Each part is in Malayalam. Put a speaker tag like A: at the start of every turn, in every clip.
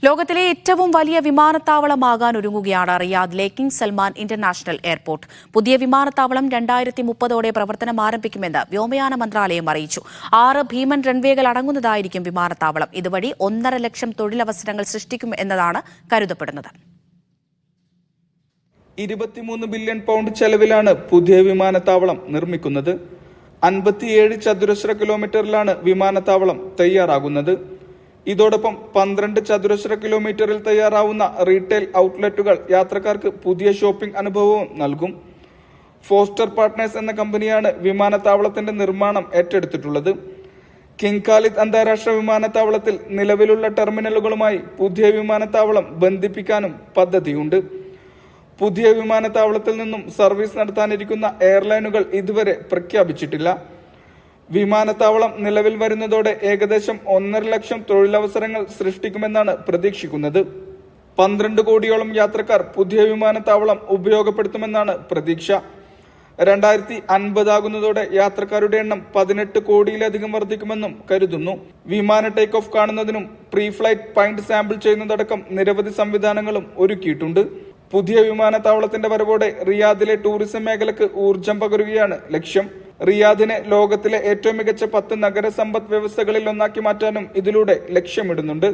A: ലോകത്തിലെ ഏറ്റവും വലിയ വിമാനത്താവളമാകാൻ ഒരുങ്ങുകയാണ് റിയാദിലെ കിങ് സൽമാൻ ഇന്റർനാഷണൽ എയർപോർട്ട്. പുതിയ വിമാനത്താവളം 2030 പ്രവർത്തനം ആരംഭിക്കുമെന്ന് വ്യോമയാന മന്ത്രാലയം അറിയിച്ചു. 6 ഭീമൻ റൺവേകൾ അടങ്ങുന്നതായിരിക്കും വിമാനത്താവളം. ഇതുവഴി 1.5 ലക്ഷം തൊഴിലവസരങ്ങൾ സൃഷ്ടിക്കും എന്നതാണ് കരുതപ്പെടുന്നത്.
B: 23 ബില്യൺ പൗണ്ട് ചെലവിലാണ് പുതിയ വിമാനത്താവളം നിർമ്മിക്കുന്നത്. 57 ചതുരശ്ര കിലോമീറ്ററിലാണ് വിമാനത്താവളം തയ്യാറാകുന്നത്. ഇതോടൊപ്പം 12 ചതുരശ്ര കിലോമീറ്ററിൽ തയ്യാറാവുന്ന റീറ്റെയിൽ ഔട്ട്ലെറ്റുകൾ യാത്രക്കാർക്ക് പുതിയ ഷോപ്പിംഗ് അനുഭവവും നൽകും. ഫോസ്റ്റർ പാർട്ട്നേഴ്സ് എന്ന കമ്പനിയാണ് വിമാനത്താവളത്തിന്റെ നിർമ്മാണം ഏറ്റെടുത്തിട്ടുള്ളത്. കിങ് ഖാലിദ് അന്താരാഷ്ട്ര വിമാനത്താവളത്തിൽ നിലവിലുള്ള ടെർമിനലുകളുമായി പുതിയ വിമാനത്താവളം ബന്ധിപ്പിക്കാനും പദ്ധതിയുണ്ട്. പുതിയ വിമാനത്താവളത്തിൽ നിന്നും സർവീസ് നടത്താനിരിക്കുന്ന എയർലൈനുകൾ ഇതുവരെ പ്രഖ്യാപിച്ചിട്ടില്ല. വിമാനത്താവളം നിലവിൽ വരുന്നതോടെ ഏകദേശം 1.5 ലക്ഷം തൊഴിലവസരങ്ങൾ സൃഷ്ടിക്കുമെന്നാണ് പ്രതീക്ഷിക്കുന്നത്. 12 കോടിയോളം യാത്രക്കാർ പുതിയ വിമാനത്താവളം ഉപയോഗപ്പെടുത്തുമെന്നാണ് പ്രതീക്ഷ. 2050 ആകുന്നതോടെ യാത്രക്കാരുടെ എണ്ണം 18 കോടിയിലധികം വർദ്ധിക്കുമെന്നും കരുതുന്നു. വിമാന ടേക്ക് ഓഫ് കാണുന്നതിനും പ്രീ ഫ്ലൈറ്റ് പോയിന്റ് സാമ്പിൾ ചെയ്യുന്നതടക്കം നിരവധി സംവിധാനങ്ങളും ഒരുക്കിയിട്ടുണ്ട്. പുതിയ വിമാനത്താവളത്തിന്റെ വരവോടെ റിയാദിലെ ടൂറിസം മേഖലക്ക് ഊർജം പകരുകയാണ് ലക്ഷ്യം. റിയാദിനെ ലോകത്തിലെ ഏറ്റവും മികച്ച 10 നഗര സമ്പദ് വ്യവസ്ഥകളിൽ ഒന്നാക്കി മാറ്റാനും ഇതിലൂടെ ലക്ഷ്യമിടുന്നുണ്ട്.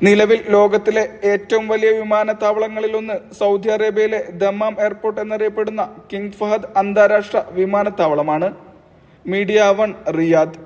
B: നിലവിൽ ലോകത്തിലെ ഏറ്റവും വലിയ വിമാനത്താവളങ്ങളിലൊന്ന് സൗദി അറേബ്യയിലെ ദമ്മാം എയർപോർട്ട് എന്നറിയപ്പെടുന്ന കിങ് ഫഹദ് അന്താരാഷ്ട്ര വിമാനത്താവളമാണ്. Media 1 Riyadh.